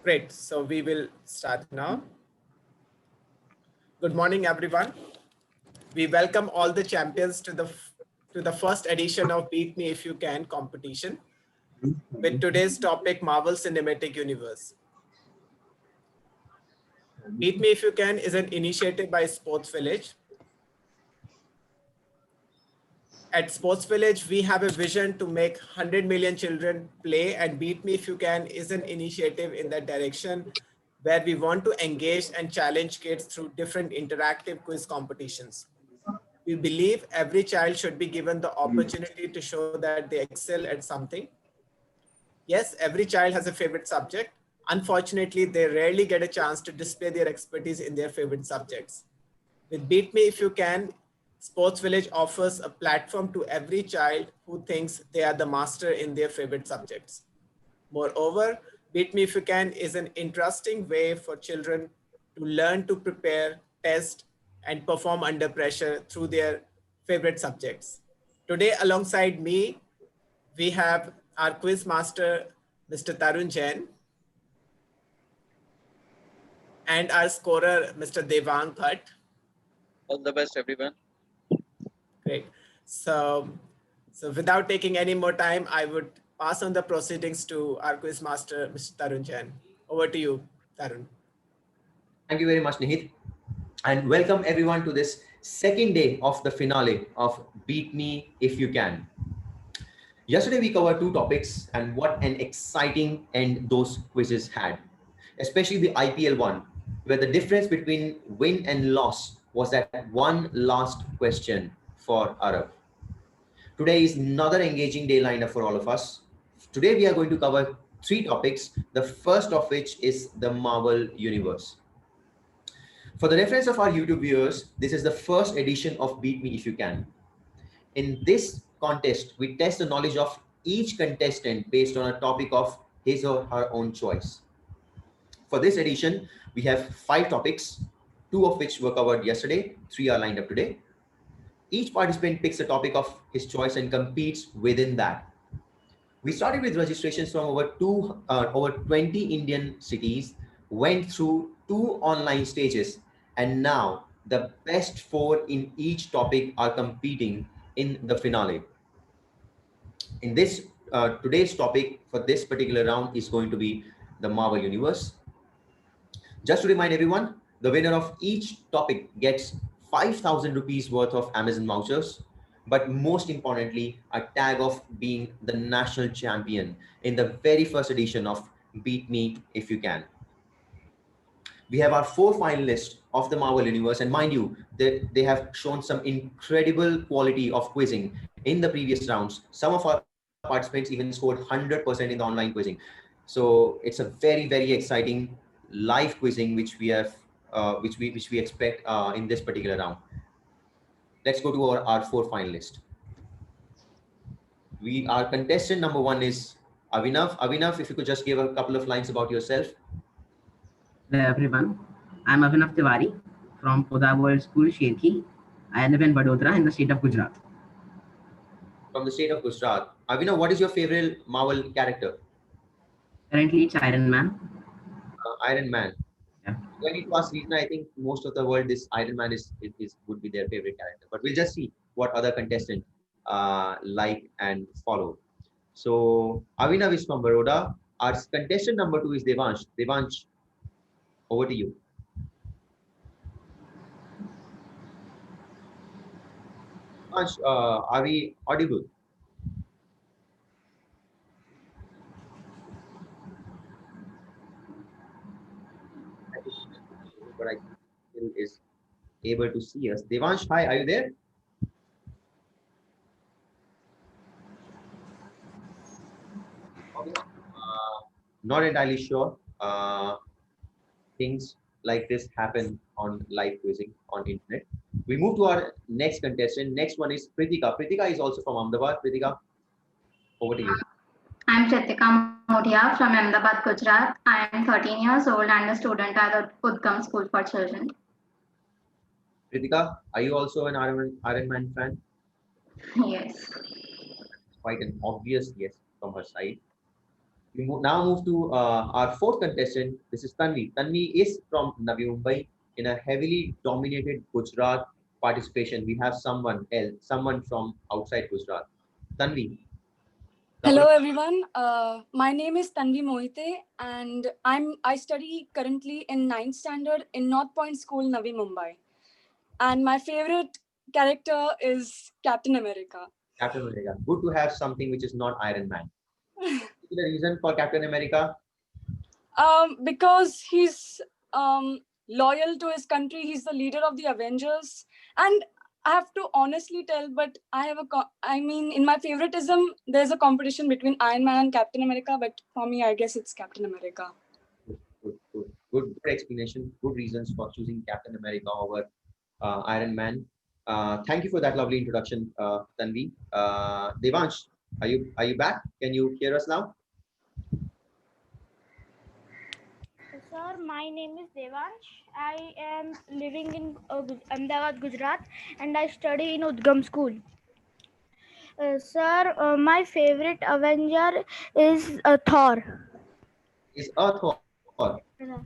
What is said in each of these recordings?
Great. So we will start now. Good morning, everyone. We welcome all the champions to the first edition of Beat Me If You Can competition with today's topic, Marvel Cinematic Universe. Beat Me If You Can is an initiative by Sports Village. At Sports Village, we have a vision to make 100 million children play, and Beat Me If You Can is an initiative in that direction where we want to engage and challenge kids through different interactive quiz competitions. We believe every child should be given the opportunity to show that they excel at something. Yes, every child has a favorite subject. Unfortunately, they rarely get a chance to display their expertise in their favorite subjects. With Beat Me If You Can, Sports Village offers a platform to every child who thinks they are the master in their favorite subjects. Moreover, Beat Me If You Can is an interesting way for children to learn to prepare, test, and perform under pressure through their favorite subjects. Today, alongside me, we have our quiz master, Mr. Tarun Jain, and our scorer, Mr. Devang Bhatt. All the best, everyone. Great. So without taking any more time, I would pass on the proceedings to our quiz master, Mr. Tarun Jain. Over to you, Tarun. Thank you very much, Nihit. And welcome everyone to this second day of the finale of Beat Me If You Can. Yesterday we covered two topics, and what an exciting end those quizzes had, especially the IPL one, where the difference between win and loss was that one last question for Arab. Today is another engaging day lined up for all of us. Today we are going to cover three topics, the first of which is the Marvel Universe. For the reference of our YouTube viewers, this is the first edition of Beat Me If You Can. In this contest, we test the knowledge of each contestant based on a topic of his or her own choice. For this edition, we have 5 topics, 2 of which were covered yesterday, 3 are lined up today. Each participant picks a topic of his choice and competes within that. We started with registrations from over 20 Indian cities, went through 2 online stages, and now the best 4 in each topic are competing in the finale. In this today's topic for this particular round is going to be the Marvel Universe. Just to remind everyone, the winner of each topic gets 5,000 rupees worth of Amazon vouchers, but most importantly, a tag of being the national champion in the very first edition of Beat Me If You Can. We have our 4 finalists of the Marvel Universe, and mind you, they have shown some incredible quality of quizzing in the previous rounds. Some of our participants even scored 100% in the online quizzing. So it's a very, very exciting live quizzing which we have, which we expect in this particular round. Let's go to our 4 finalists. Our contestant number 1 is Avinav. Avinav, if you could just give a couple of lines about yourself. Hello everyone, I'm Avinav Tiwari from Poda World School, Sherki. I live in Vadodara in the state of Gujarat. From the state of Gujarat. Avinav, what is your favorite Marvel character? Currently it's Iron Man. Iron Man. Yeah. When it was written, I think most of the world, this Iron Man would be their favorite character. But we'll just see what other contestants like and follow. So Avinav is from Baroda. Our contestant number 2 is Devansh. Devansh, over to you. Devansh, are we audible? But I still is able to see us. Devansh, hi, are you there? Not entirely sure. Things like this happen on live quizzing on internet. We move to our next contestant. Next one is Pritika. Pritika is also from Ahmedabad. Pritika, over to you. I'm Pritika Modia from Ahmedabad, Gujarat. I am 13 years old and a student at the Udgam School for Children. Pritika, are you also an Iron Man fan? Yes. Quite an obvious yes from her side. Now move to our fourth contestant. This is Tanvi. Tanvi is from Navi Mumbai. In a heavily dominated Gujarat participation, we have someone else, someone from outside Gujarat. Tanvi. Hello everyone. My name is Tanvi Mohite, and I study currently in 9th standard in North Point School, Navi Mumbai. And my favorite character is Captain America. Captain America. Good to have something which is not Iron Man. The reason for Captain America? Because he's loyal to his country. He's the leader of the Avengers, and I have to honestly tell, but I mean, in my favoritism, there's a competition between Iron Man and Captain America. But for me, I guess it's Captain America. Good explanation. Good reasons for choosing Captain America over Iron Man. Thank you for that lovely introduction, Tanvi. Devansh, are you back? Can you hear us now? Sir, my name is Devansh. I am living in Ahmedabad, Gujarat, and I study in Udgam School. Sir, my favorite Avenger is Thor. Is a Thor.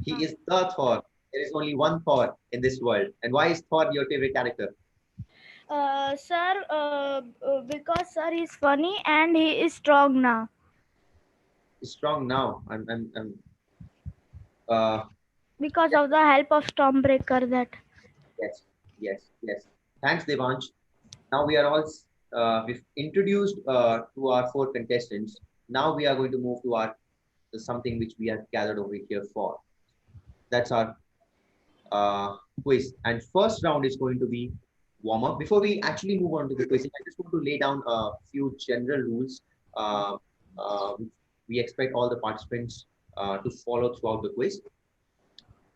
He is the Thor. There is only one Thor in this world. And why is Thor your favorite character? Sir, because sir is funny and he is strong now. He's strong now. Because of the help of Stormbreaker that. Yes. Thanks, Devansh. Now we are all we've introduced to our four contestants. Now we are going to move to something which we have gathered over here for. That's our quiz. And first round is going to be warm up. Before we actually move on to the quiz, I just want to lay down a few general rules we expect all the participants to follow throughout the quiz.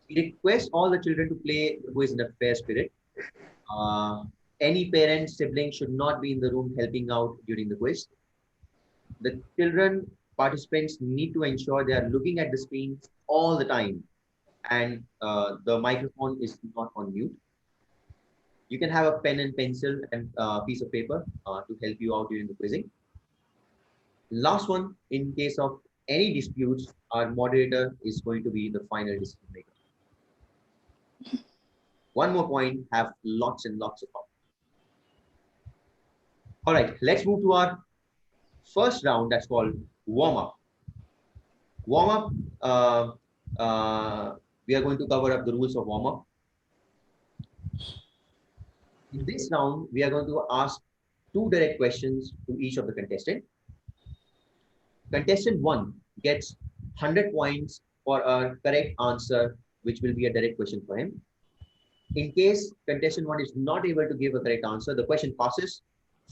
We request all the children to play the quiz in a fair spirit. Any parent, sibling should not be in the room helping out during the quiz. The children, participants need to ensure they are looking at the screen all the time, and the microphone is not on mute. You can have a pen and pencil and a piece of paper to help you out during the quizzing. Last one, in case of any disputes, our moderator is going to be the final decision maker. One more point, have lots and lots of fun. All right, let's move to our first round, that's called warm-up. Warm-up, we are going to cover up the rules of warm-up. In this round, we are going to ask 2 direct questions to each of the contestants. Contestant 1 gets 100 points for a correct answer, which will be a direct question for him. In case contestant 1 is not able to give a correct answer, the question passes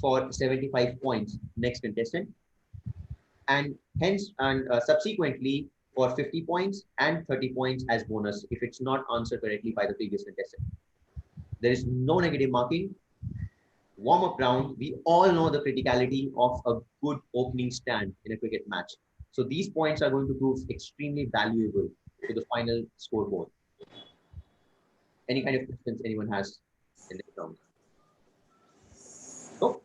for 75 points next contestant, and hence subsequently for 50 points and 30 points as bonus if it's not answered correctly by the previous contestant. There is no negative marking. Warm-up round, we all know the criticality of a good opening stand in a cricket match. So these points are going to prove extremely valuable to the final scoreboard. Any kind of questions anyone has in this round? So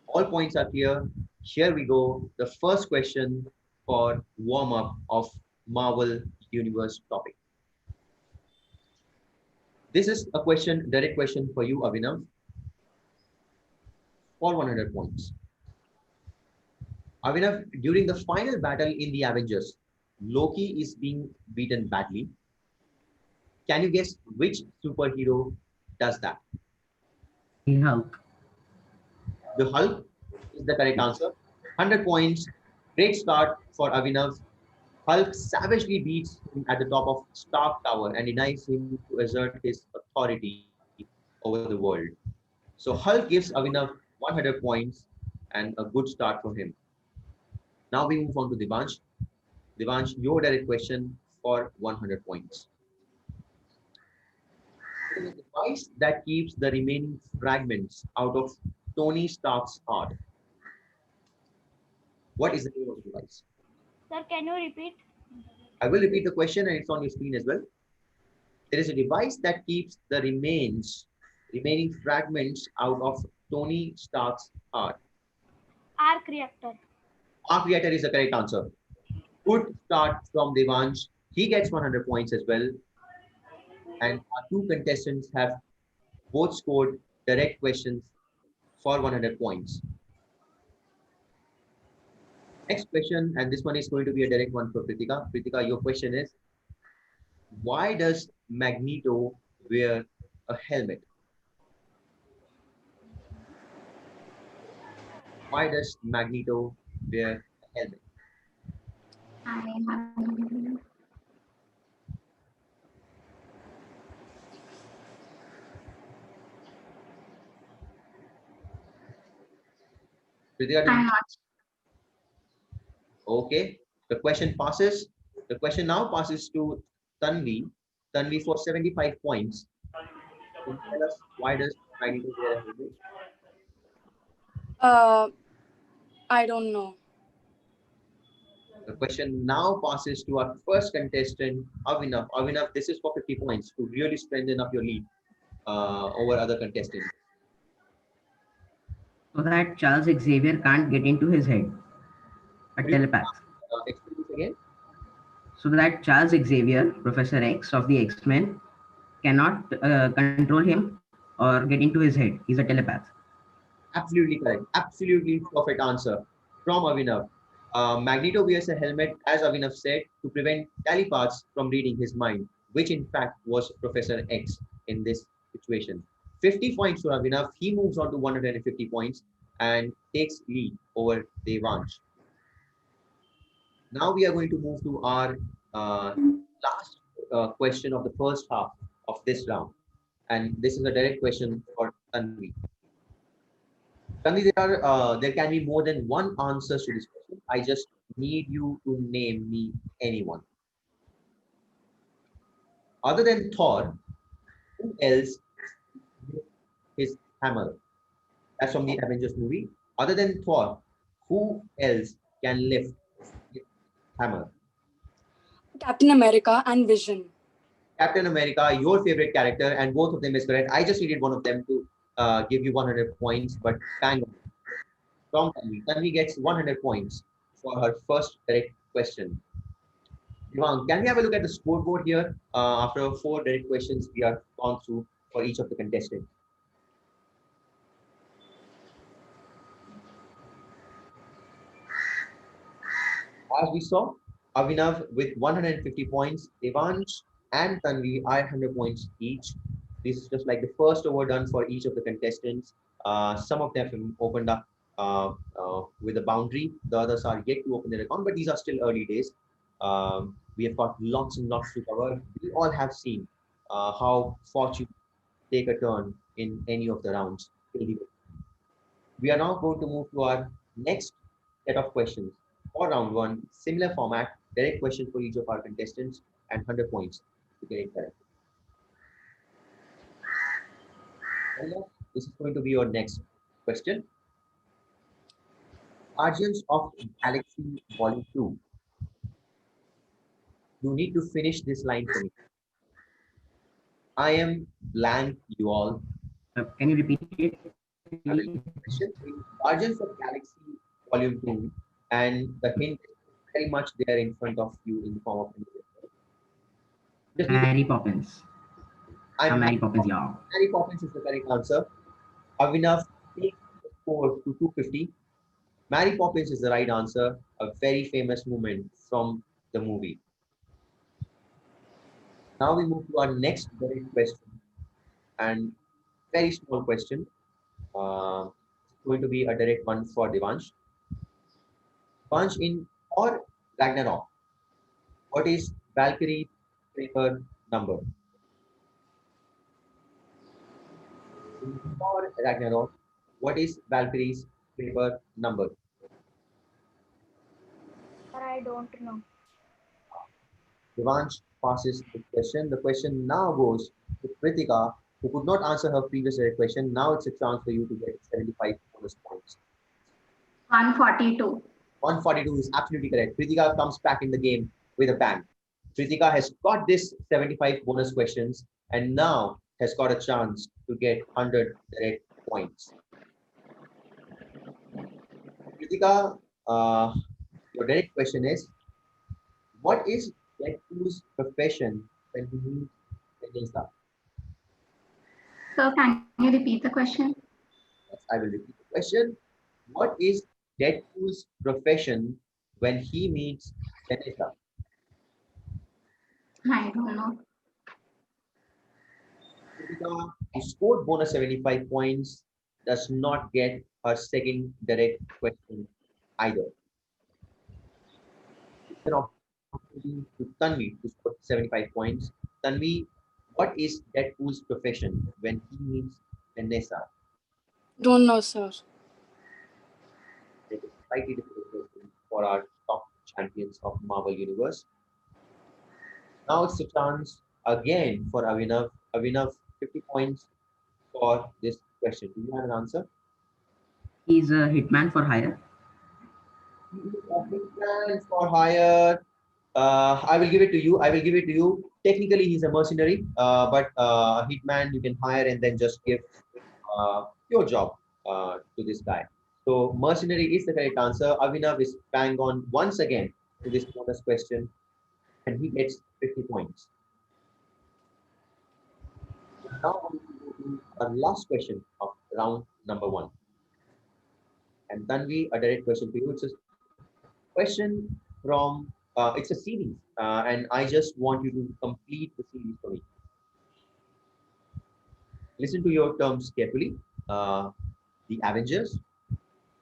all points are clear. Here we go. The first question for warm-up of Marvel Universe topic. This is a question, direct question for you, Abhinav, for 100 points. Abhinav, during the final battle in the Avengers, Loki is being beaten badly. Can you guess which superhero does that? The Hulk. The Hulk is the correct answer. 100 points. Great start for Abhinav. Hulk savagely beats him at the top of Stark Tower and denies him to assert his authority over the world. So Hulk gives Abhinav 100 points and a good start for him. Now we move on to Devansh. Devansh, your direct question for 100 points. It is a device that keeps the remaining fragments out of Tony Stark's heart. What is the name of the device? Sir, can you repeat? I will repeat the question and it's on your screen as well. There is a device that keeps the remaining fragments out of Tony Stark's heart. Arc reactor. Arc reactor is the correct answer. Good start from Devansh. He gets 100 points as well. And our two contestants have both scored direct questions for 100 points. Next question, and this one is going to be a direct one for Pritika. Pritika, your question is, why does Magneto wear a helmet? Why does Magneto wear a helmet? I have Pritika, I'm not. okay. The question passes. The question now passes to Tanvi. Tanvi for 75 points. Can you tell us why does Magneto wear a helmet? I don't know. The question now passes to our first contestant, Avinav. Avinav, this is for 50 points to really strengthen up your lead over other contestants. So that Charles Xavier can't get into his head. A Could you telepath. explain this again? So that Charles Xavier, Professor X of the X-Men, cannot control him or get into his head. He's a telepath. Absolutely correct. Absolutely perfect answer from Avinav. Magneto wears a helmet, as Avinav said, to prevent telepaths from reading his mind, which in fact was Professor X in this situation. 50 points for Avinav. He moves on to 150 points and takes lead over Devansh. Now we are going to move to our last question of the first half of this round. And this is a direct question for Tanvi. Tanvi, there can be more than one answer to this question. I just need you to name me anyone. Other than Thor, who else his hammer? That's from the Avengers movie. Other than Thor, who else can lift his hammer? Captain America and Vision. Captain America, your favorite character, and both of them is correct. I just needed one of them to give you 100 points, but bang on. From Tanvi. Tanvi gets 100 points for her first direct question. Devang, can we have a look at the scoreboard here? After 4 direct questions, we are gone through for each of the contestants. As we saw, Avinav with 150 points, Devansh and Tanvi are 100 points each. This is just like the first over done for each of the contestants. Some of them have opened up with a boundary. The others are yet to open their account, but these are still early days. We have got lots and lots to cover. We all have seen how fortune take a turn in any of the rounds. We are now going to move to our next set of questions for round one. Similar format, direct question for each of our contestants and 100 points to get it correct. This is going to be your next question. Guardians of Galaxy Volume 2. You need to finish this line for me. I am blank, you all. Can you repeat it? Guardians of Galaxy Volume 2, and the hint is very much there in front of you in the form of Mary Poppins. Mary Poppins, yeah. Mary Poppins is the correct answer. Avinav takes the score to 250. Mary Poppins is the right answer, a very famous moment from the movie. Now we move to our next direct question, and very small question. It's going to be a direct one for Devansh. Devansh, in Thor Ragnarok, what is Valkyrie's paper number? In Thor Ragnarok, what is Valkyrie's paper number? I don't know. Devansh passes the question. The question now goes to Pritika, who could not answer her previous direct question. Now it's a chance for you to get 75 bonus points. 142. 142 is absolutely correct. Pritika comes back in the game with a bang. Pritika has got this 75 bonus questions and now has got a chance to get 100 direct points. Pritika, your direct question is, What is Deadpool's profession when he meets Vanessa? Sir, can you repeat the question? Yes, I will repeat the question. What is Deadpool's profession when he meets Vanessa? I don't know. Kritika, who scored bonus 75 points, does not get her second direct question either. It's an opportunity to Tanvi to score 75 points. Tanvi, what is Deadpool's profession when he meets Vanessa? Don't know, sir. It is a slightly difficult question for our top champions of Marvel Universe. Now it's the chance again for Avinav. Avinav, 50 points for this question. Do you have an answer? He's a hitman for hire. Hitman for hire. I will give it to you. I will give it to you. Technically, he's a mercenary, but hitman you can hire and then just give your job to this guy. So mercenary is the correct answer. Avinav is bang on once again to this bonus question, and he gets 50 points. Now we go to our last question of round number 1. And Tanvi, a direct question to you. It's a question from, it's a series, and I just want you to complete the series for me. Listen to your terms carefully. The Avengers,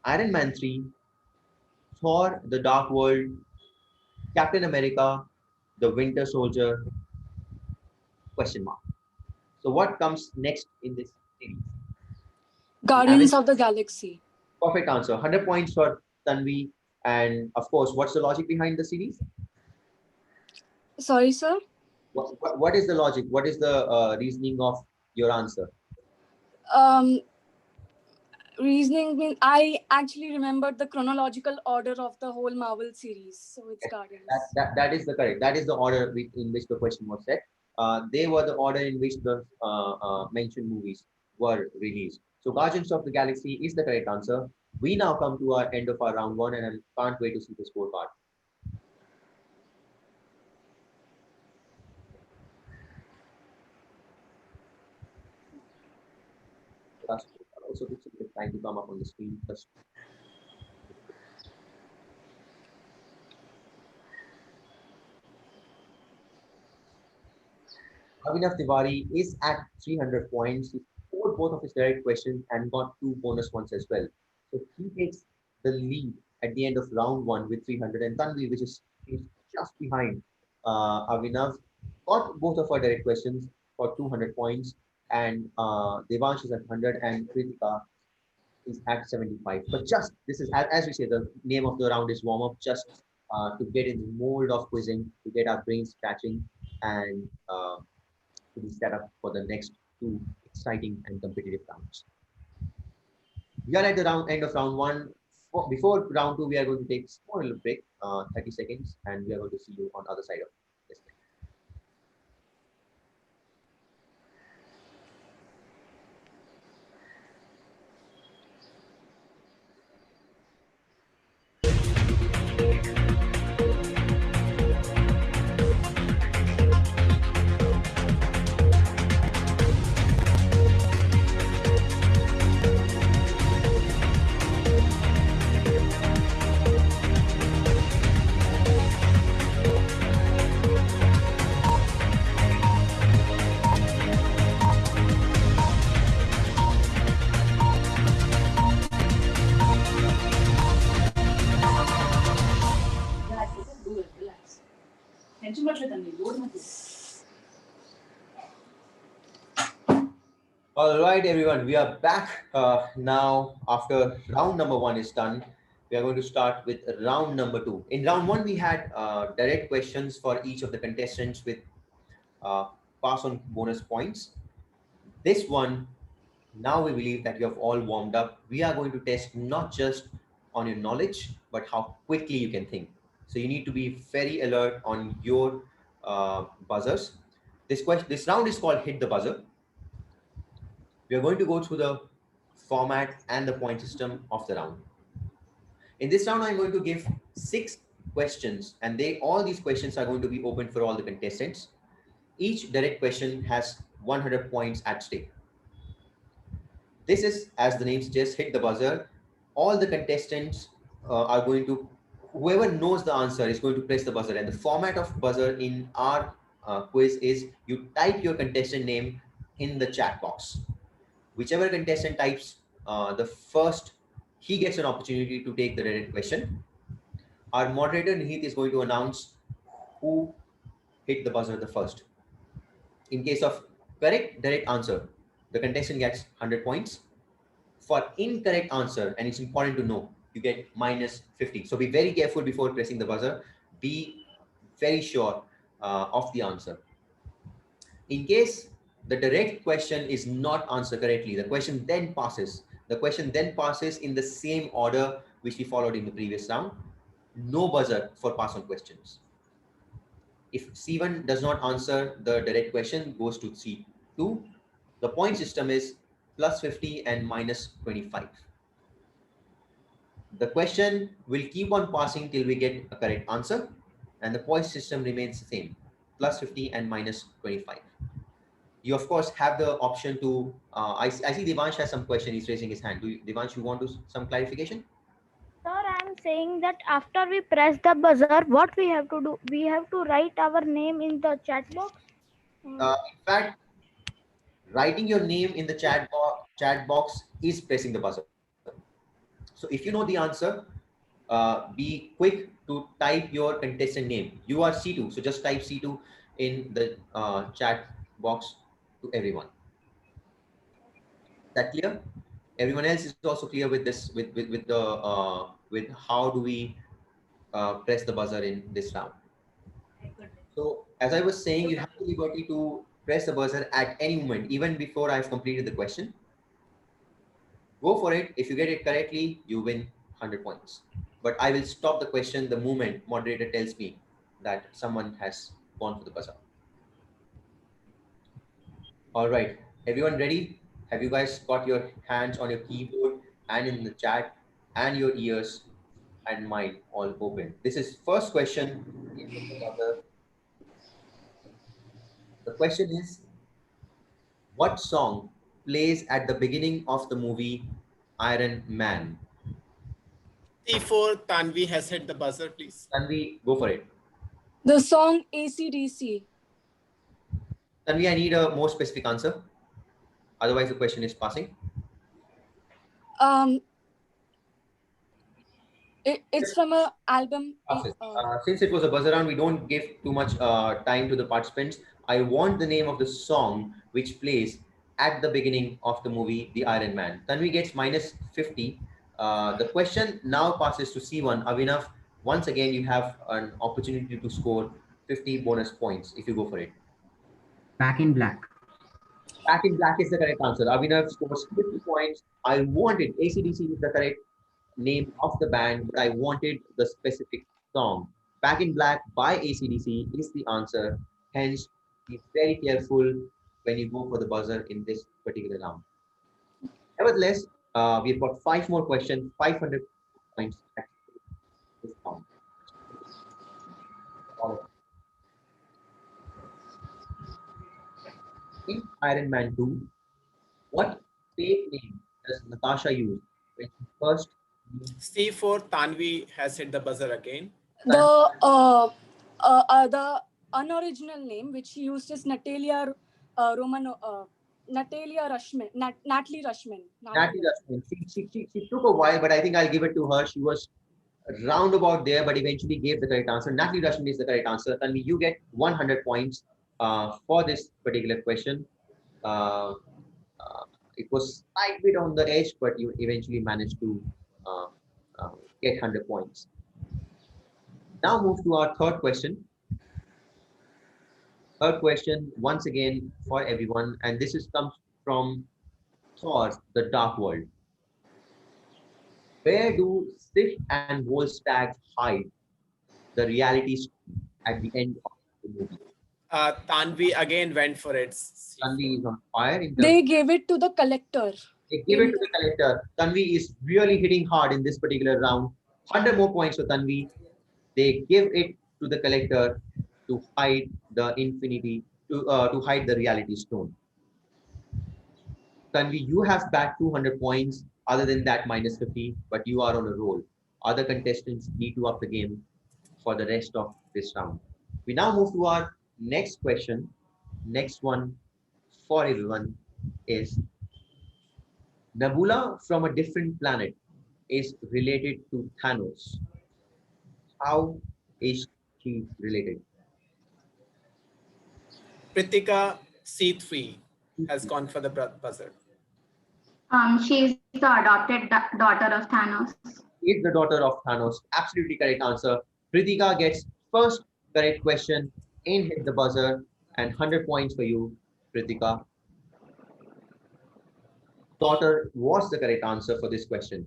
Iron Man 3, Thor, The Dark World, Captain America, The Winter Soldier, question mark. So what comes next in this series? Guardians of the Galaxy. Perfect answer. 100 points for Tanvi. And of course, what's the logic behind the series? Sorry, sir. What is the logic? What is the reasoning of your answer? Reasoning means I actually remembered the chronological order of the whole Marvel series, so it's Guardians. That is the correct. That is the order in which the question was set. They were the order in which the mentioned movies were released. So Guardians of the Galaxy is the correct answer. We now come to our end of our round 1, and I can't wait to see the scorecard. Also takes a bit of time to come up on the screen. Just Avinav Tiwari is at 300 points. He scored both of his direct questions and got 2 bonus ones as well. So he takes the lead at the end of round 1 with 300, and Tanvi, which is just behind Avinav, got both of our direct questions for 200 points, and Devansh is at 100 and Kritika is at 75. But just, this is, as we say, the name of the round is warm up, just to get in the mold of quizzing, to get our brains scratching, and to be set up for the next 2 exciting and competitive rounds. We are at the end of round 1. Before round 2, we are going to take a small little break, 30 seconds, and we are going to see you on the other side of this. All right, everyone, we are back now. After round number 1 is done, we are going to start with round number 2. In round 1, we had direct questions for each of the contestants with pass on bonus points. This one, now we believe that you have all warmed up. We are going to test not just on your knowledge, but how quickly you can think. So you need to be very alert on your buzzers. This round is called Hit the Buzzer. We are going to go through the format and the point system of the round. In this round, I'm going to give 6 questions, and all these questions are going to be open for all the contestants. Each direct question has 100 points at stake. This is, as the name suggests, hit the buzzer. All the contestants are going to, whoever knows the answer is going to press the buzzer. And the format of buzzer in our quiz is you type your contestant name in the chat box. Whichever contestant types the first, he gets an opportunity to take the direct question. Our moderator, Nihit, is going to announce who hit the buzzer the first. In case of correct direct answer, the contestant gets 100 points. For incorrect answer, and it's important to know, you get minus 50. So be very careful before pressing the buzzer. Be very sure of the answer. In case the direct question is not answered correctly, the question then passes. The question then passes in the same order which we followed in the previous round. No buzzer for pass on questions. If C1 does not answer, the direct question goes to C2. The point system is plus 50 and minus 25. The question will keep on passing till we get a correct answer, and the point system remains the same, plus 50 and minus 25. You of course have the option to, I see Devansh has some question, he's raising his hand. Devansh, you want to some clarification? Sir, I'm saying that after we press the buzzer, what we have to do? We have to write our name in the chat box. In fact, writing your name in the chat box is pressing the buzzer. So if you know the answer, be quick to type your contestant name. You are C2, so just type C2 in the chat box to everyone. Is that clear? Everyone else is also clear with this, with how do we press the buzzer in this round. So as I was saying, you have the liberty to press the buzzer at any moment, even before I've completed the question. Go for it. If you get it correctly, you win 100 points. But I will stop the question the moment moderator tells me that someone has gone for the buzzer. All right, everyone ready? Have you guys got your hands on your keyboard and in the chat and your ears and mind all open? This is first question. The question is, what song plays at the beginning of the movie Iron Man? C4, Tanvi has hit the buzzer, please. Tanvi, go for it. The song AC/DC. Tanvi, I need a more specific answer. Otherwise, the question is passing. It's from an album. Since it was a buzzer round, we don't give too much time to the participants. I want the name of the song which plays at the beginning of the movie, The Iron Man. Tanvi gets minus 50. The question now passes to C1. Avinav, once again, you have an opportunity to score 50 bonus points if you go for it. Back in Black. Back in Black is the correct answer. Avinav scores 50 points. I wanted AC/DC is the correct name of the band, but I wanted the specific song. Back in Black by AC/DC is the answer. Hence, be very careful when you go for the buzzer in this particular round. Nevertheless, we've got 5 more questions, 500 points. This round. In Iron Man 2, what fake name does Natasha use when she first meets? C4, Tanvi has hit the buzzer again. The unoriginal name which he used is Natalia Natalia Rushman. Natalie Rushman. Natalie Rushman. She took a while, but I think I'll give it to her. She was roundabout there, but eventually gave the correct answer. Natalie Rushman is the correct answer. Tanvi, you get 100 points for this particular question. It was a bit on the edge, but you eventually managed to get 100 points. Now move to our third question. Third question, once again, for everyone, and this comes from Thor, The Dark World. Where do Sif and Volstagg hide the reality at the end of the movie? Tanvi again went for it. Tanvi is on fire. They gave it to the collector. They gave it to the collector. Tanvi is really hitting hard in this particular round. 100 more points for Tanvi. They give it to the collector to hide the infinity, to hide the reality stone. Tanvi, you have back 200 points. Other than that, minus 50, but you are on a roll. Other contestants need to up the game for the rest of this round. We now move to our next question. Next one for everyone is Nebula from a different planet is related to Thanos. How is she related? Pritika C3 has gone for the buzzer. She is the adopted daughter of Thanos. Is the daughter of Thanos. Absolutely correct answer. Pritika gets first correct question in Hit the Buzzer and 100 points for you, Pritika. Daughter was the correct answer for this question.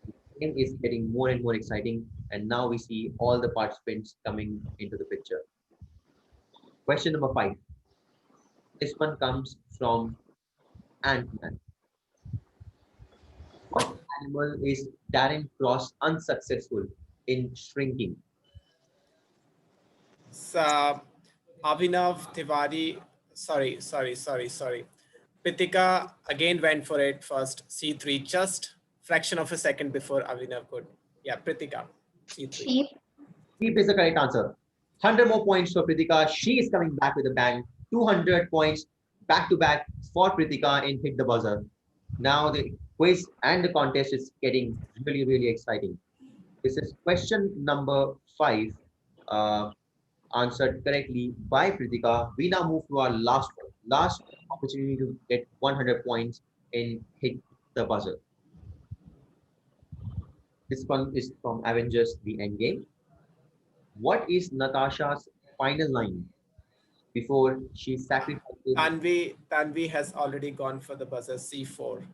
The game is getting more and more exciting, and now we see all the participants coming into the picture. Question number 5. This one comes from Ant-Man. What animal is Darren Cross unsuccessful in shrinking? Abhinav Tiwari, sorry. Pritika again went for it first, C3, just fraction of a second before Abhinav could. Yeah, Pritika, C3. Sheep. Sheep is the correct answer. 100 more points for Pritika. She is coming back with a bang. 200 points back to back for Pritika in Hit the Buzzer. Now the quiz and the contest is getting really, really exciting. This is question number 5. Answered correctly by Pritika. We now move to our last one. Last opportunity to get 100 points in Hit the Buzzer. This one is from Avengers The Endgame. What is Natasha's final line before she sacrifices? Tanvi has already gone for the buzzer, C4.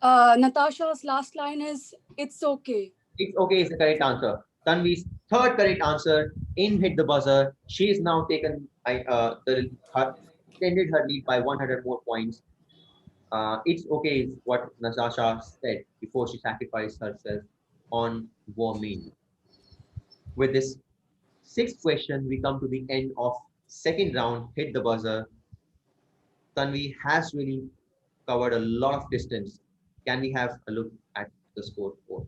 Natasha's last line is, "It's okay." It's okay is the correct answer. Tanvi's third correct answer in Hit the Buzzer. She is now taken extended her lead by 100 more points. It's okay is what Natasha said before she sacrificed herself on War Main. With this sixth question, we come to the end of second round, Hit the Buzzer. Tanvi has really covered a lot of distance. Can we have a look at the scoreboard?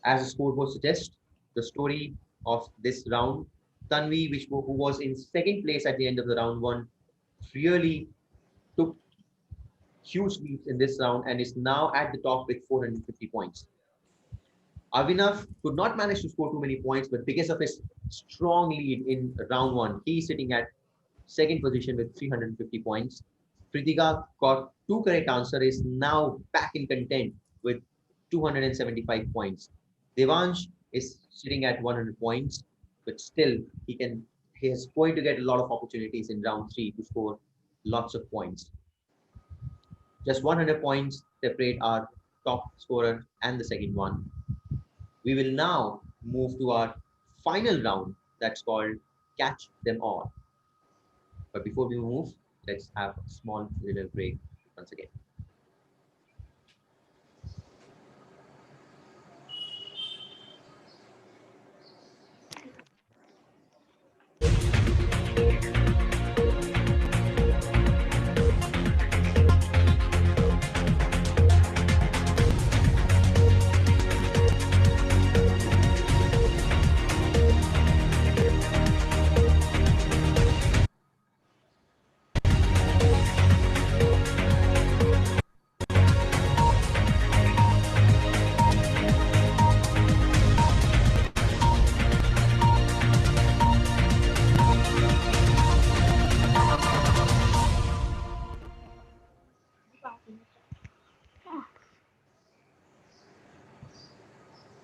As the scoreboard suggests, the story of this round, Tanvi, who was in second place at the end of the round one, really took huge leaps in this round and is now at the top with 450 points. Avinav could not manage to score too many points, but because of his strong lead in round one, he's sitting at second position with 350 points. Pritika got two correct answers, is now back in content with 275 points. Devansh is sitting at 100 points, but still he is going to get a lot of opportunities in round 3 to score lots of points. Just 100 points separate our top scorer and the second one. We will now move to our final round that's called Catch Them All. But before we move, let's have a small little break once again.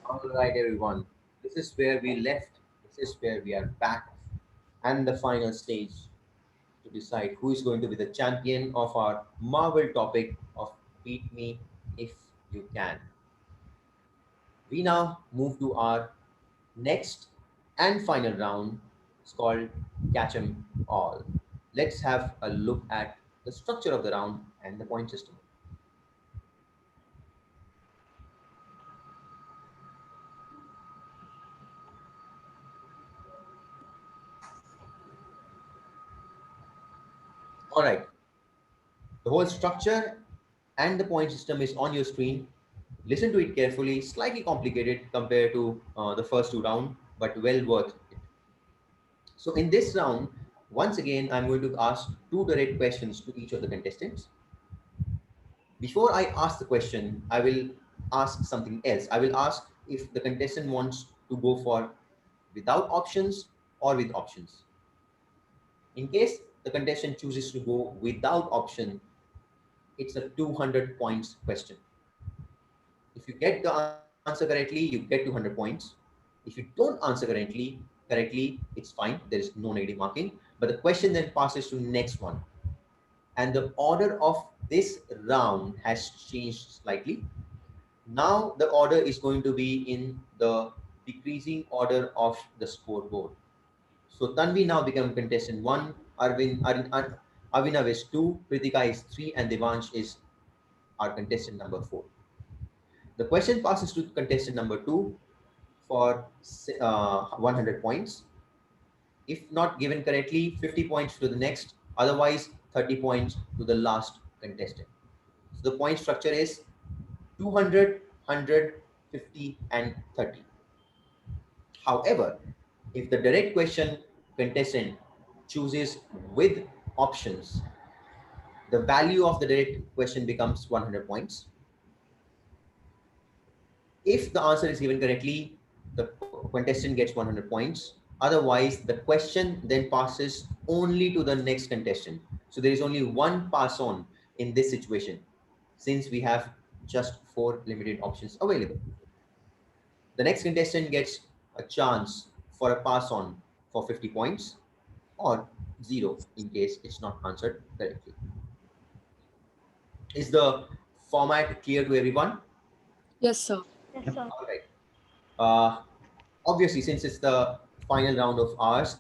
All right, everyone. This is where we left. This is where we are back. And the final stage to decide who is going to be the champion of our Marvel topic of Beat Me If You Can. We now move to our next and final round, It's called Catch 'em All. Let's have a look at the structure of the round and the point system. All right, the whole structure and the point system is on your screen. Listen to it carefully, slightly complicated compared to the first two rounds, but well worth it. So in this round, once again, I'm going to ask two direct questions to each of the contestants. Before I ask the question, I will ask something else. I will ask if the contestant wants to go for without options or with options. In case the contestant chooses to go without option, it's a 200 points question. If you get the answer correctly, you get 200 points. If you don't answer correctly, it's fine. There is no negative marking. But the question then passes to next one. And the order of this round has changed slightly. Now the order is going to be in the decreasing order of the scoreboard. So Tanvi now become contestant 1, Avinav is 2, Pritika is 3, and Devansh is our contestant number 4. The question passes to contestant number 2 for 100 points. If not given correctly, 50 points to the next, otherwise 30 points to the last contestant. So the point structure is 200, 100, 50, and 30. However, if the direct question contestant chooses with options, the value of the direct question becomes 100 points. If the answer is given correctly, the contestant gets 100 points. Otherwise, the question then passes only to the next contestant. So there is only one pass on in this situation, since we have just 4 limited options available. The next contestant gets a chance for a pass on for 50 points or 0 in case it's not answered correctly. Is the format clear to everyone? Yes, sir. Yes, Yep. sir. All right. Obviously, since it's the final round of ours,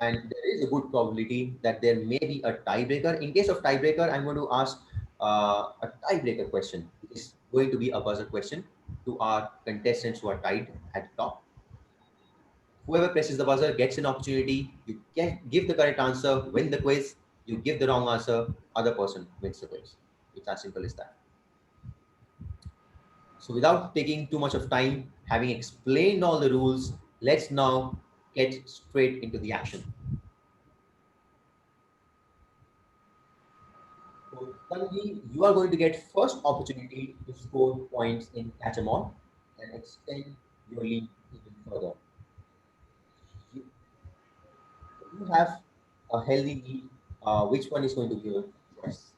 and there is a good probability that there may be a tiebreaker. In case of tiebreaker, I'm going to ask a tiebreaker question. It's going to be a buzzer question to our contestants who are tied at the top. Whoever presses the buzzer gets an opportunity. You can give the correct answer, win the quiz. You give the wrong answer, other person wins the quiz. It's as simple as that. So without taking too much of time, having explained all the rules, let's now get straight into the action. So Tanvi, you are going to get first opportunity to score points in catch 'em all and extend your lead even further. You, you have a healthy lead. Which one is going to be your choice?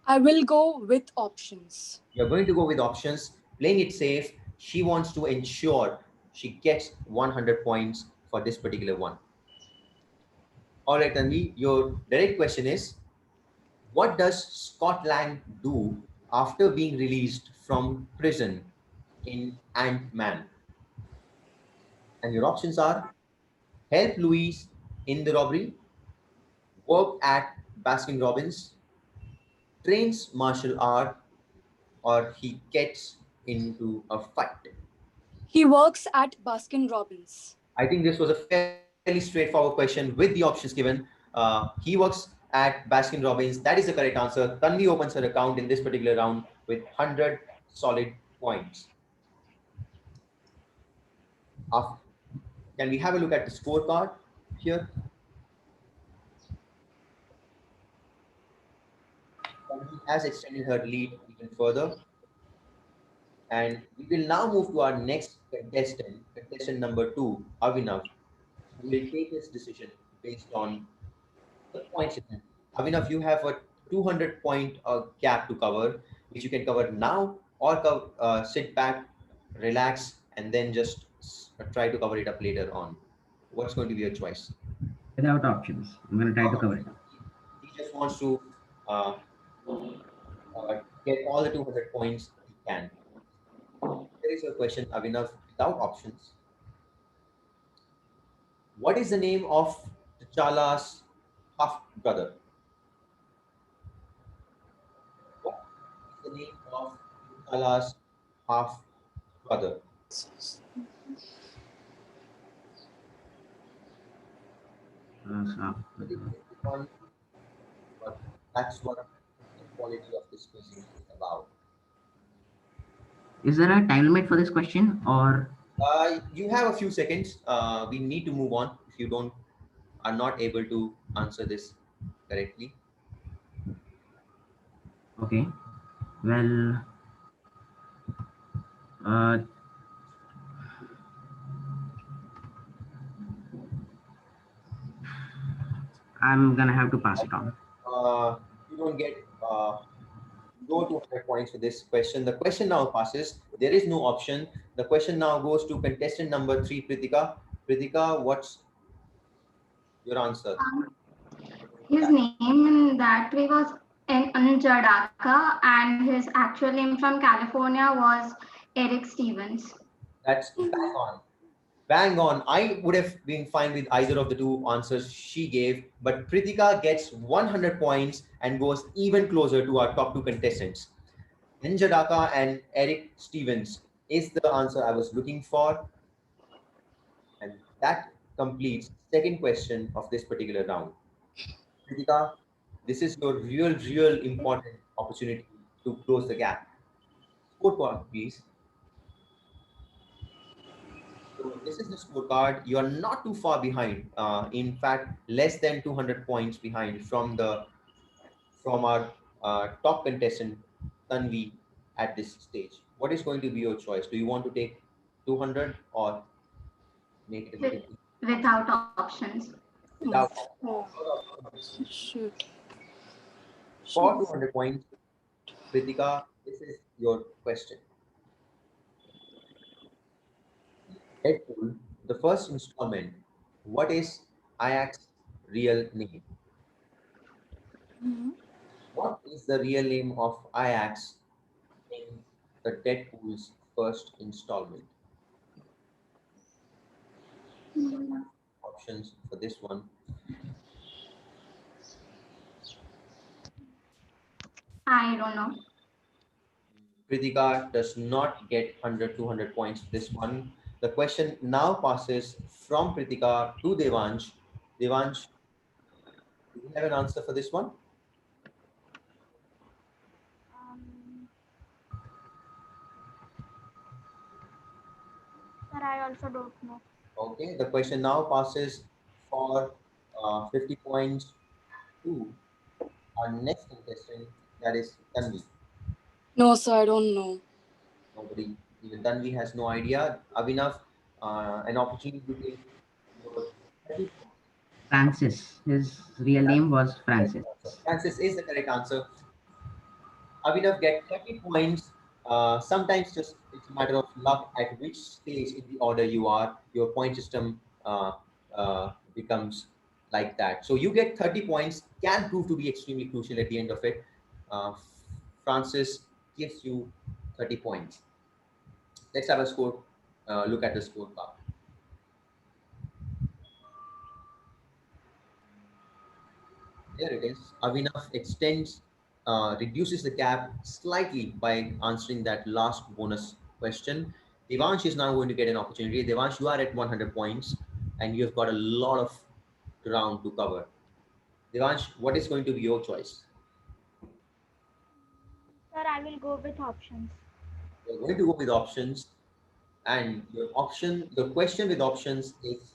I will go with options. You're going to go with options, playing it safe. She wants to ensure she gets 100 points for this particular one. All right, Tanvi, your direct question is, what does Scott Lang do after being released from prison in Ant-Man? And your options are help Louise in the robbery, work at Baskin Robbins, trains martial art, or he gets into a fight. He works at Baskin Robbins. I think this was a fairly straightforward question with the options given. He works at Baskin Robbins. That is the correct answer. Tanvi opens her account in this particular round with 100 solid points. After, can we have a look at the scorecard here? Tanvi has extended her lead even further. And we will now move to our next contestant, contestant number 2, Avinav, who will take his decision based on the points. Avinav, you have a 200 point gap to cover, which you can cover now or sit back, relax, and then just try to cover it up later on. What's going to be your choice? Without options. I'm going to try to cover it. He just wants to uh, get all the 200 points he can. There is your question, Avinav, without options. What is the name of T'Challa's half brother? What is the name of T'Challa's half brother? One, but that's what the quality of this quizzing is about. Is there a time limit for this question or? You have a few seconds. We need to move on if you don't are not able to answer this correctly. Okay. Well, uh, I'm gonna have to pass it on. You don't get go to 100 points for this question. The question now passes. There is no option. The question now goes to contestant number 3, Pritika. Pritika, what's your answer? His name in that way was Anjadaka, and his actual name from California was Eric Stevens. That's bang on. Bang on. I would have been fine with either of the two answers she gave, but Pritika gets 100 points and goes even closer to our top two contestants. Ninjadaka and Eric Stevens is the answer I was looking for. And that completes second question of this particular round. Pritika, this is your real important opportunity to close the gap. Scorecard, please. So this is the scorecard. You are not too far behind. In fact, less than 200 points behind from our top contestant Tanvi at this stage. What is going to be your choice? Do you want to take 200 or make it a bit Without options? without Oh, shoot. for 200 points? Kritika, this is your question. Deadpool, the first installment. What is Ayak's real name? What is the real name of Ajax in the Deadpool's first installment? Options for this one. I don't know. Kritika does not get 100, 200 points for this one. The question now passes from Kritika to Devansh. Devansh, do you have an answer for this one? Sir, I also don't know. Okay, the question now passes for 50 points to our next contestant, that is Tanvi. No, sir, I don't know. Nobody, even Tanvi has no idea. Abhinav, an opportunity to take your 30 points. Francis. His real name was Francis. Francis is the correct answer. Abhinav get 30 points. Sometimes just it's a matter of luck at which stage in the order you are. Your point system becomes like that. So you get 30 points, can prove to be extremely crucial at the end of it. Francis gives you 30 points. Let's have a score. Look at the scorecard. There it is. Avinav extends, reduces the gap slightly by answering that last bonus question. Devansh is now going to get an opportunity. Devansh, you are at 100 points and you have got a lot of ground to cover. Devansh, what is going to be your choice? Sir, I will go with options. You're going to go with options, and your question with options is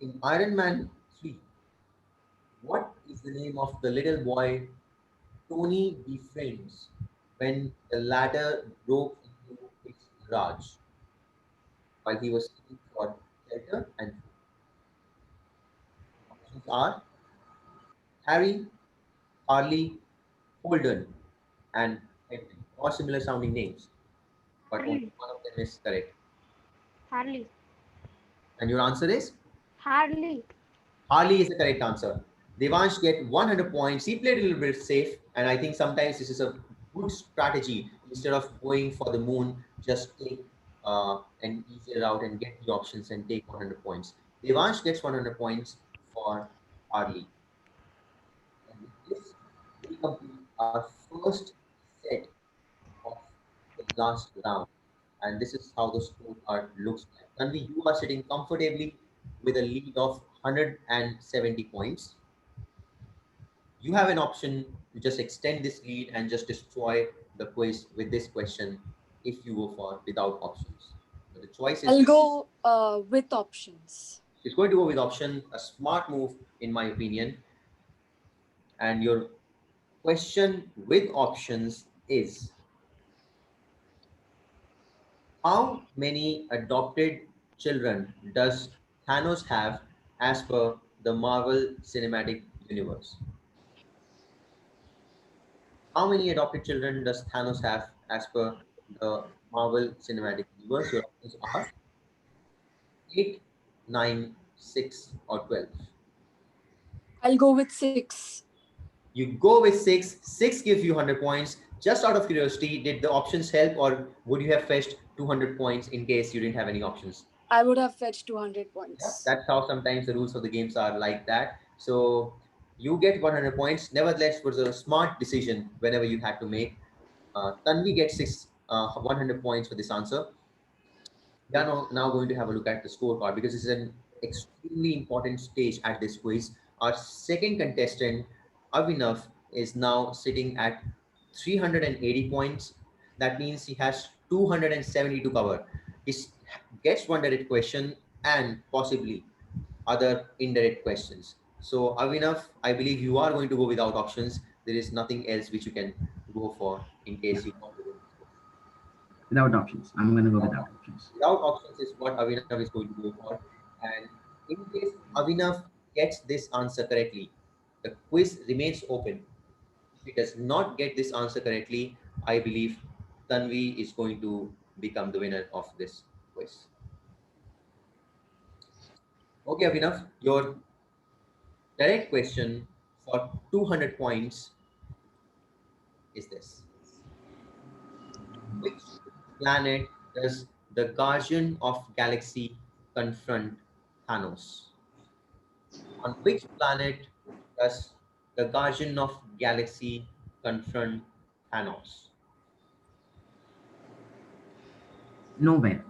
in Iron Man 3, what is the name of the little boy Tony befriends when the latter broke into his garage while he was looking for shelter and food? Options are Harry, Harley, Holden, and Edwin, or similar sounding names, but only one of them is correct. Harley. And your answer is? Harley. Harley is the correct answer. Devansh get 100 points. He played a little bit safe, and I think sometimes this is a good strategy. Instead of going for the moon, just take an easier route and get the options and take 100 points. Devansh gets 100 points for Harley. And with this, we complete our first set of the last round. And this is how the scorecard looks like. Tanvi, you are sitting comfortably with a lead of 170 points. You have an option to just extend this lead and just destroy the quiz with this question if you go for without options. So the choice is I'll go with options. it's going to go with option, a smart move in my opinion. And your question with options is how many adopted children does Thanos have as per the Marvel Cinematic Universe? How many adopted children does Thanos have as per the Marvel Cinematic Universe? Your options are 8, 9, 6, or 12. I'll go with 6. You go with 6. 6 gives you 100 points. Just out of curiosity, did the options help or would you have fetched 200 points in case you didn't have any options? I would have fetched 200 Yeah, points. that's how sometimes the rules of the games are like that. So you get 100 points. Nevertheless, it was a smart decision whenever you had to make. Tanvi gets 100 points for this answer. We are now going to have a look at the scorecard because this is an extremely important stage at this quiz. Our second contestant, Avinav, is now sitting at 380 points. That means he has 270 to cover. He gets one direct question and possibly other indirect questions. So Avinav, I believe you are going to go without options. There is nothing else which you can go for in case you want to win this quiz. Without options. I'm going to go without options. Without options is what Avinav is going to go for. And in case Avinav gets this answer correctly, the quiz remains open. If he does not get this answer correctly, I believe Tanvi is going to become the winner of this quiz. Okay, Avinav, your direct question for 200 points is this. Which planet does the Guardian of Galaxy confront Thanos? On which planet does the Guardian of Galaxy confront Thanos? Nowhere.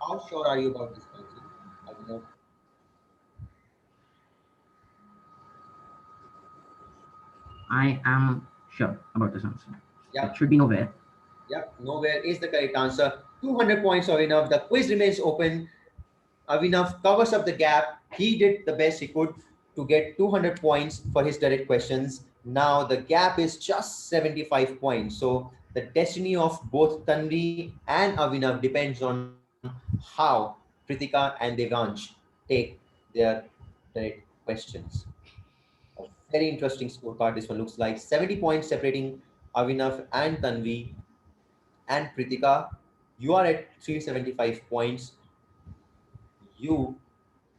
How sure are you about this answer? I don't know. I am sure about this answer. Yeah, It should be nowhere. yeah, nowhere is the correct answer. 200 points, Avinav. The quiz remains open. Avinav covers up the gap. He did the best he could to get 200 points for his direct questions. Now the gap is just 75 points. So the destiny of both Tanvi and Avinav depends on how Pritika and Devansh take their direct questions. A very interesting scorecard this one looks like. 70 points separating Avinav and Tanvi and Pritika. You are at 375 points. You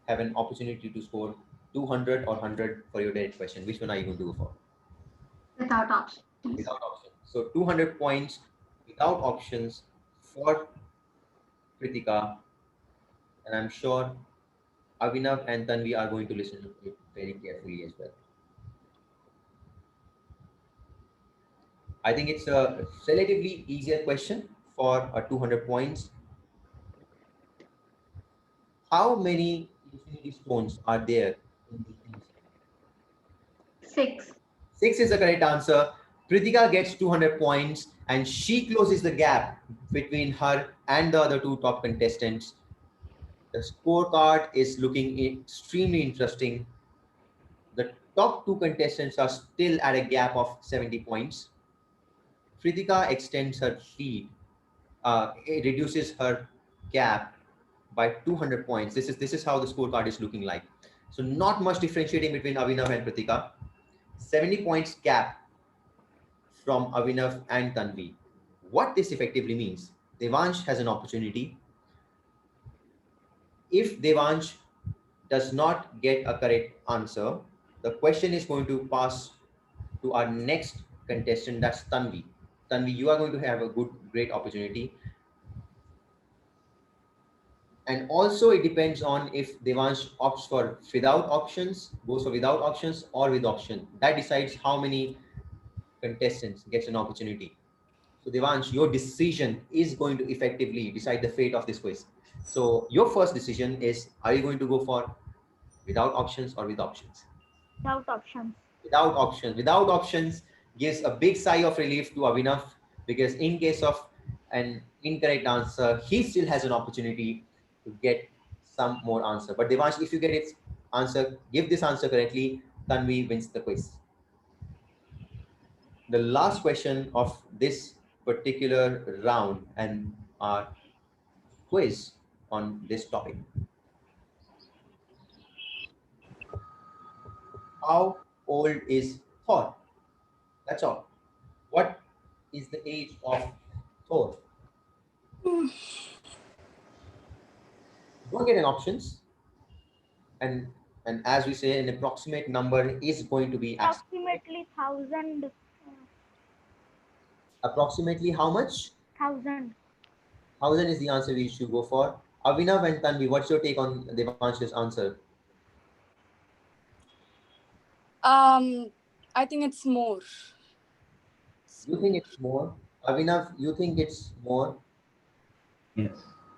have an opportunity to score 200 or 100 for your direct question. Which one are you going to go for? Without options. Without options. So 200 points without options for Kritika. And I'm sure Avinav and Tanvi are going to listen to it very carefully as well. I think it's a relatively easier question for 200 points. How many infinity stones are there in the infinity? 6. 6 is the correct answer. Pritika gets 200 points and she closes the gap between her and the other two top contestants. The scorecard is looking extremely interesting. The top two contestants are still at a gap of 70 points. Pritika extends her lead, it reduces her gap by 200 points. This is how the scorecard is looking like. So not much differentiating between Avinav and Pritika. 70 points gap from Avinav and Tanvi. What this effectively means, Devansh has an opportunity. If Devansh does not get a correct answer, the question is going to pass to our next contestant, that's Tanvi. Tanvi, you are going to have a great opportunity. And also it depends on if Devansh opts for without options, goes for without options or with option. That decides how many contestants gets an opportunity. So Devansh, your decision is going to effectively decide the fate of this quiz. So your first decision is, are you going to go for without options or with options? Without options. Without options. Without options gives a big sigh of relief to Avinav, because in case of an incorrect answer, he still has an opportunity to get some more answer. But Devansh, if you get its answer, give this answer correctly, Tanvi wins the quiz. The last question of this particular round and our quiz on this topic. How old is Thor? That's all. What is the age of Thor? Don't get an options, and as we say, an approximate number is going to be Approximately 1,000. approximately how much? 1,000. 1,000 is the answer we should go for. Avinav and Tanvi, what's your take on Devansh's answer? I think it's more. You think it's more? Avinav, you think it's more? Yes.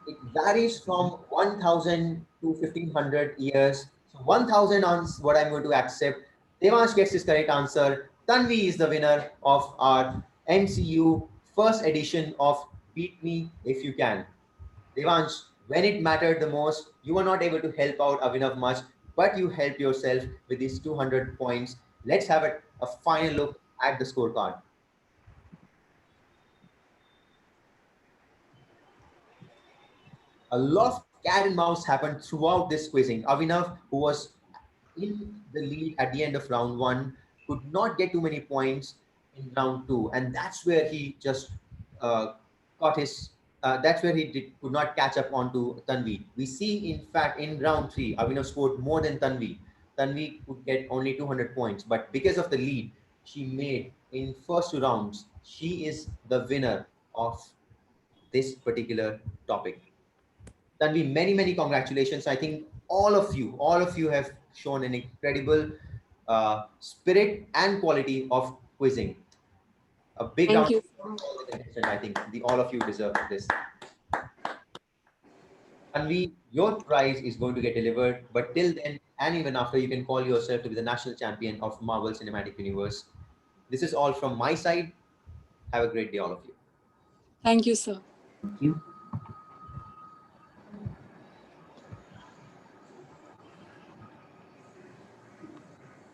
It varies from 1,000 to 1,500 years. So 1,000 is what I'm going to accept. Devansh gets his correct answer. Tanvi is the winner of our MCU first edition of Beat Me If You Can. Devansh, when it mattered the most, you were not able to help out Avinav much, but you helped yourself with these 200 points. Let's have a final look at the scorecard. A lot of cat and mouse happened throughout this quizzing. Avinav, who was in the lead at the end of round one, could not get too many points in round two, and that's where he just uh, got his. That's where could not catch up onto Tanvi. We see, in fact, in round three, Avinav scored more than Tanvi. Tanvi could get only 200 points, but because of the lead she made in first two rounds, she is the winner of this particular topic. Tanvi, many, many congratulations. I think all of you have shown an incredible spirit and quality of quizzing. A big Thank round you. of applause for all the contestants. I think all of you deserve this. Tanvi, your prize is going to get delivered, but till then, and even after, you can call yourself to be the national champion of Marvel Cinematic Universe. This is all from my side. Have a great day, all of you. Thank you, sir. Thank you.